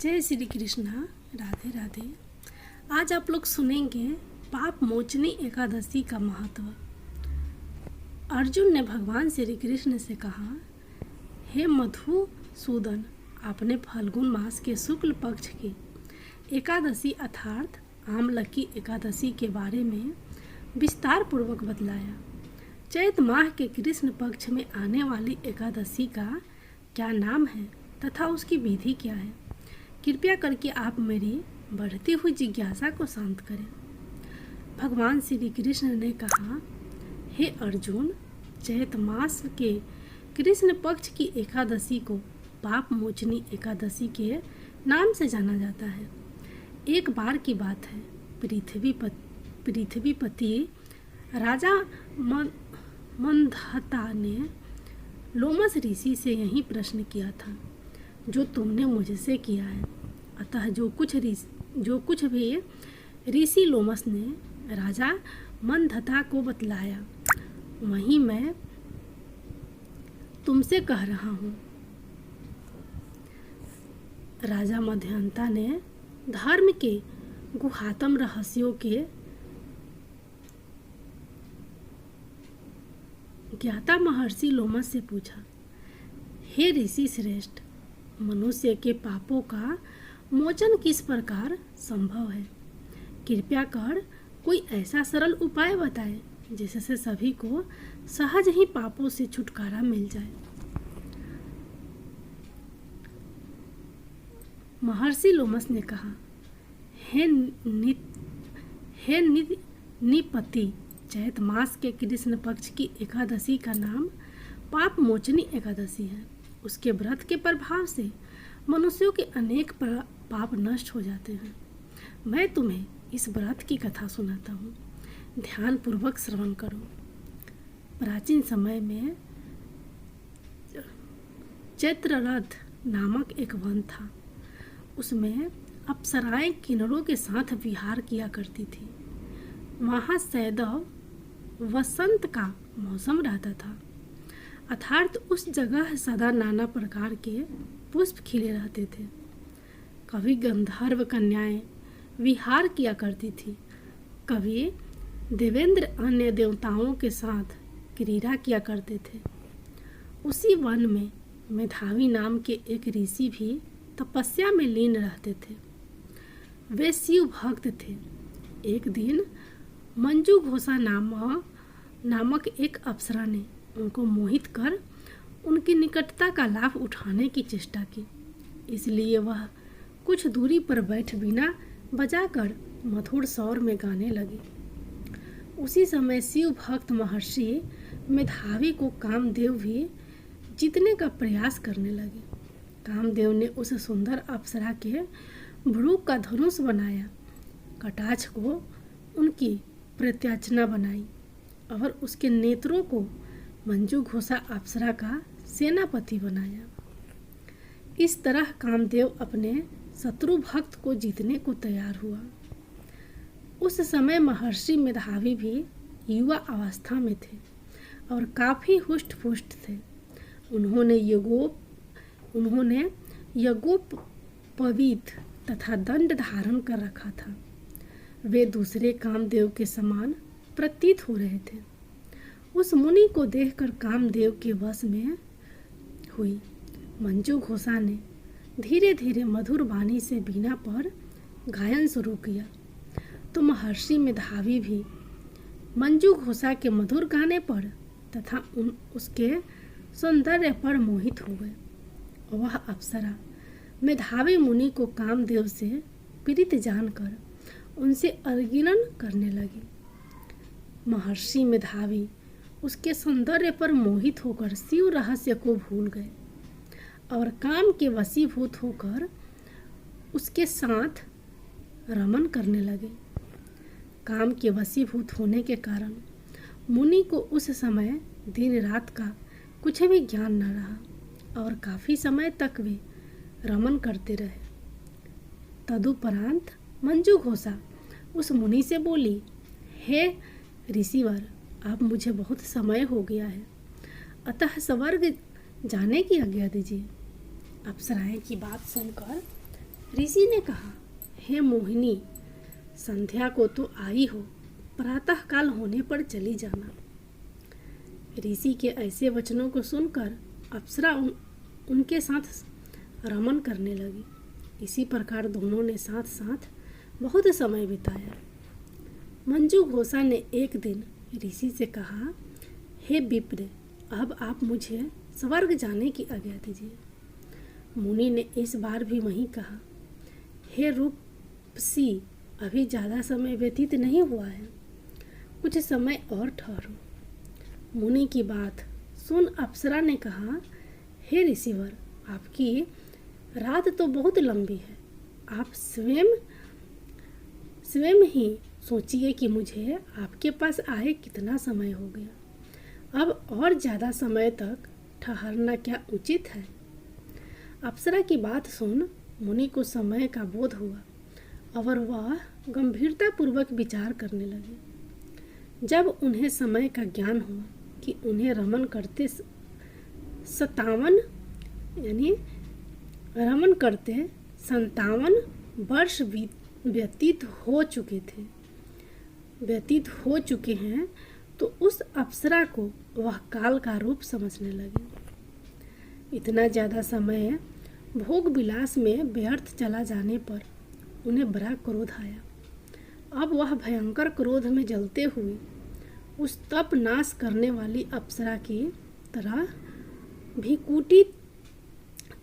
जय श्री कृष्णा। राधे राधे। आज आप लोग सुनेंगे पाप मोचनी एकादशी का महत्व। अर्जुन ने भगवान श्री कृष्ण से कहा, हे मधुसूदन, आपने फाल्गुन मास के शुक्ल पक्ष की एकादशी अर्थात आमलकी एकादशी के बारे में विस्तार पूर्वक बतलाया। चैत माह के कृष्ण पक्ष में आने वाली एकादशी का क्या नाम है तथा उसकी विधि क्या है, कृपया करके आप मेरी बढ़ती हुई जिज्ञासा को शांत करें। भगवान श्री कृष्ण ने कहा, हे अर्जुन, चैत मास के कृष्ण पक्ष की एकादशी को पाप मोचनी एकादशी के नाम से जाना जाता है। एक बार की बात है, पृथ्वीपति राजा मंदहता ने लोमस ऋषि से यही प्रश्न किया था जो तुमने मुझसे किया है। अतः जो कुछ भी ऋषि लोमस ने राजा मंदहता को बतलाया वही मैं तुमसे कह रहा हूँ। राजा मंदहता ने धर्म के गुहातम रहस्यों के ज्ञाता महर्षि लोमस से पूछा, हे ऋषि श्रेष्ठ, मनुष्य के पापों का मोचन किस प्रकार संभव है? कृपया कर कोई ऐसा सरल उपाय बताएं जिससे सभी को सहज ही पापों से छुटकारा मिल जाए। महर्षि लोमस ने कहा, हे निपति, चैत मास के कृष्ण पक्ष की एकादशी का नाम पाप मोचनी एकादशी है। उसके व्रत के प्रभाव से मनुष्यों के अनेक पाप नष्ट हो जाते हैं। मैं तुम्हें इस व्रत की कथा सुनाता हूँ, ध्यान पूर्वक श्रवण करो। प्राचीन समय में चैत्ररथ नामक एक वन था। उसमें अप्सराएं किन्नरों के साथ विहार किया करती थी। वहाँ सदैव वसंत का मौसम रहता था, अर्थात उस जगह सदा नाना प्रकार के पुष्प खिले रहते थे। कभी गंधर्व कन्याएं विहार किया करती थी, कभी देवेंद्र अन्य देवताओं के साथ क्रीड़ा किया करते थे। उसी वन में मेधावी नाम के एक ऋषि भी तपस्या में लीन रहते थे। वे शिव भक्त थे। एक दिन मंजू घोषा नामक एक अप्सरा ने उनको मोहित कर उनकी निकटता का लाभ उठाने की चेष्टा की। इसलिए वह कुछ दूरी पर बैठ बीना बजाकर मधुर स्वर में गाने लगी। उसी समय शिव भक्त महर्षि मेधावी को कामदेव भी जीतने का प्रयास करने लगे। कामदेव ने उस सुंदर अप्सरा के भ्रू का धनुष बनाया, कटाक्ष को उनकी प्रत्यार्चना बनाई और उसके नेत्रों को मंजू घोषा अप्सरा का सेनापति बनाया। इस तरह कामदेव अपने शत्रु भक्त को जीतने को तैयार हुआ। उस समय महर्षि मेधावी भी युवा अवस्था में थे और काफी हुष्ट पुष्ट थे। उन्होंने यज्ञोपवीत तथा दंड धारण कर रखा था। वे दूसरे कामदेव के समान प्रतीत हो रहे थे। उस मुनि को देखकर कामदेव के वश में हुई मंजू घोषा ने धीरे धीरे मधुर वाणी से वीणा पर गायन शुरू किया तो महर्षि मेधावी भी मंजू घोषा के मधुर गाने पर तथा उसके सौंदर्य पर मोहित हो गए। वह अप्सरा मेधावी मुनि को कामदेव से प्रीत जानकर उनसे अर्गिलन करने लगी। महर्षि मेधावी उसके सौंदर्य पर मोहित होकर शिव रहस्य को भूल गए और काम के वशीभूत होकर उसके साथ रमन करने लगे। काम के वशीभूत होने के कारण मुनि को उस समय दिन रात का कुछ भी ज्ञान न रहा और काफी समय तक वे रमन करते रहे। तदुपरांत मंजू घोषा उस मुनि से बोली, हे ऋषिवर, अब मुझे बहुत समय हो गया है, अतः स्वर्ग जाने की आज्ञा दीजिए। अप्सराएं की बात सुनकर ऋषि ने कहा, हे मोहिनी, संध्या को तो आई हो, प्रातः काल होने पर चली जाना। ऋषि के ऐसे वचनों को सुनकर अप्सरा उनके साथ रमन करने लगी। इसी प्रकार दोनों ने साथ साथ बहुत समय बिताया। मंजू घोषा ने एक दिन ऋषि से कहा, हे विप्र, अब आप मुझे स्वर्ग जाने की आज्ञा दीजिए। मुनि ने इस बार भी वही कहा, हे रूपसी, अभी ज़्यादा समय व्यतीत नहीं हुआ है, कुछ समय और ठहरो। मुनि की बात सुन अप्सरा ने कहा, हे ऋषिवर, आपकी रात तो बहुत लंबी है, आप स्वयं ही सोचिए कि मुझे आपके पास आए कितना समय हो गया। अब और ज़्यादा समय तक ठहरना क्या उचित है? अप्सरा की बात सुन मुनि को समय का बोध हुआ और वह गंभीरतापूर्वक विचार करने लगे। जब उन्हें समय का ज्ञान हुआ कि उन्हें रमन करते 57 वर्ष व्यतीत हो चुके हैं, तो उस अप्सरा को वह काल का रूप समझने लगे। इतना ज़्यादा समय भोग विलास में व्यर्थ चला जाने पर उन्हें बड़ा क्रोध आया। अब वह भयंकर क्रोध में जलते हुए उस तप नाश करने वाली अप्सरा की तरह भृकुटी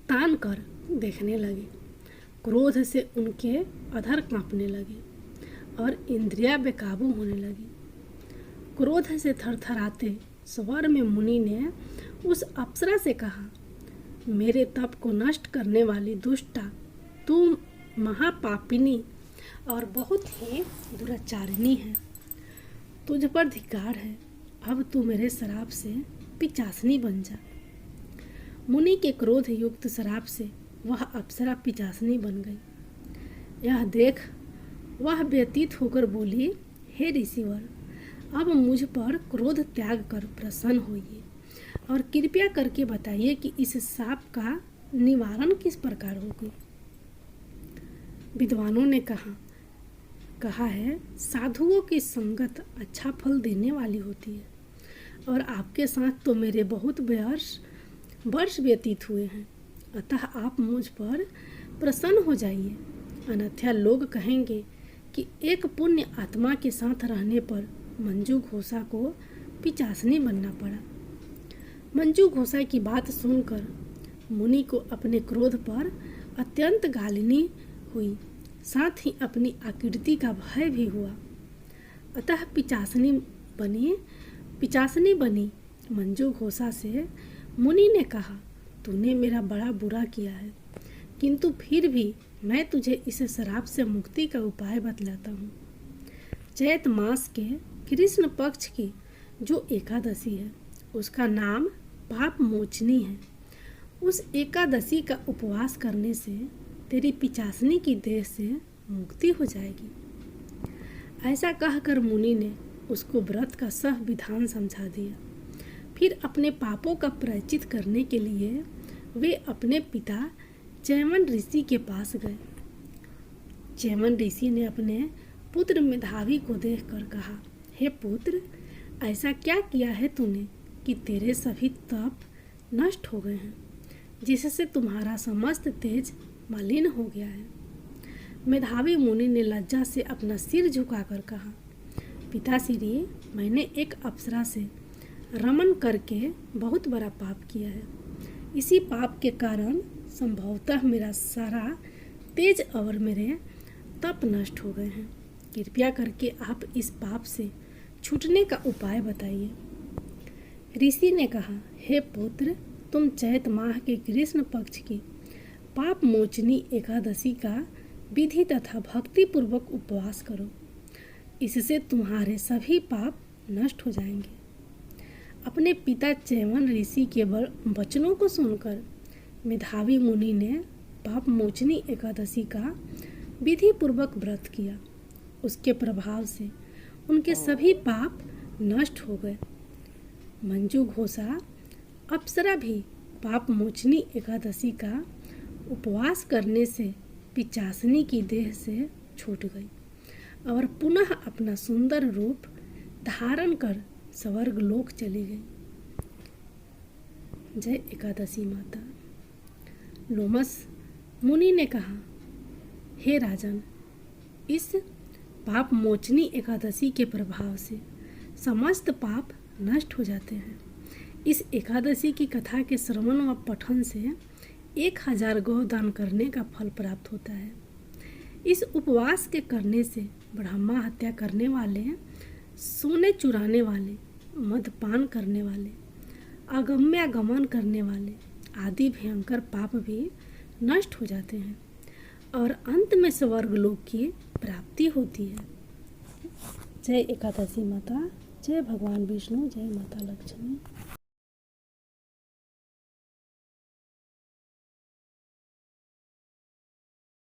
तान कर देखने लगे। क्रोध से उनके अधर कांपने लगे और इंद्रियां बेकाबू होने लगी। क्रोध से थरथराते स्वर में मुनि ने उस अप्सरा से कहा, मेरे तप को नष्ट करने वाली दुष्टा, तू महापापिनी और बहुत ही दुराचारिणी है। तुझ पर धिक्कार है, अब तू मेरे श्राप से पिचासनी बन जा। मुनि के क्रोध युक्त श्राप से वह अप्सरा पिचासनी बन गई। यह देख वह व्यतीत होकर बोली, हे ऋषिवर, अब मुझ पर क्रोध त्याग कर प्रसन्न होइए और कृपया करके बताइए कि इस शाप का निवारण किस प्रकार होगा। विद्वानों ने कहा है, साधुओं की संगत अच्छा फल देने वाली होती है और आपके साथ तो मेरे बहुत वर्ष व्यतीत हुए हैं, अतः आप मुझ पर प्रसन्न हो जाइए, अन्यथा लोग कहेंगे कि एक पुण्य आत्मा के साथ रहने पर मंजू घोषा को पिचासनी बनना पड़ा। मंजू घोषा की बात सुनकर मुनि को अपने क्रोध पर अत्यंत गालिनी हुई, साथ ही अपनी आकृति का भय भी हुआ। अतः पिचासनी बनी मंजू घोषा से मुनि ने कहा, तूने मेरा बड़ा बुरा किया है, किंतु फिर भी मैं तुझे इस श्राप से मुक्ति का उपाय बतलाता हूँ। चैत मास के कृष्ण पक्ष की जो एकादशी है, उसका नाम पाप मोचनी है। उस एकादशी का उपवास करने से तेरी पिचासनी की देह से मुक्ति हो जाएगी। ऐसा कहकर मुनि ने उसको व्रत का सह विधान समझा दिया। फिर अपने पापों का प्रायश्चित करने के लिए वे अपने पिता चैमन ऋषि के पास गए। चैमन ऋषि ने अपने पुत्र मेधावी को देखकर कहा, हे पुत्र, ऐसा क्या किया है तूने कि तेरे सभी तप नष्ट हो गए हैं, जिससे तुम्हारा समस्त तेज मलिन हो गया है। मेधावी मुनि ने लज्जा से अपना सिर झुकाकर कहा, पिताश्री, मैंने एक अप्सरा से रमन करके बहुत बड़ा पाप किया है। इसी पाप के कारण संभवतः मेरा सारा तेज और मेरे तप नष्ट हो गए हैं। कृपया करके आप इस पाप से छूटने का उपाय बताइए। ऋषि ने कहा, हे पुत्र, तुम चैत माह के कृष्ण पक्ष की पाप मोचनी एकादशी का विधि तथा भक्ति पूर्वक उपवास करो, इससे तुम्हारे सभी पाप नष्ट हो जाएंगे। अपने पिता चैमन ऋषि के वचनों को सुनकर मेधावी मुनि ने पाप मोचनी एकादशी का विधि पूर्वक व्रत किया। उसके प्रभाव से उनके सभी पाप नष्ट हो गए। मंजू घोषा अप्सरा भी पाप मोचनी एकादशी का उपवास करने से पिचासनी की देह से छूट गई और पुनः अपना सुंदर रूप धारण कर स्वर्ग लोक चली गई। जय एकादशी माता। लोमस मुनि ने कहा, हे राजन, इस पाप मोचनी एकादशी के प्रभाव से समस्त पाप नष्ट हो जाते हैं। इस एकादशी की कथा के श्रवण व पठन से 1000 गोदान करने का फल प्राप्त होता है। इस उपवास के करने से ब्रह्मा हत्या करने वाले, सोने चुराने वाले, मदपान करने वाले, अगम्यागमन करने वाले आदि भयंकर पाप भी नष्ट हो जाते हैं और अंत में स्वर्ग लोक की प्राप्ति होती है। जय एकादशी माता। जय भगवान विष्णु। जय माता लक्ष्मी।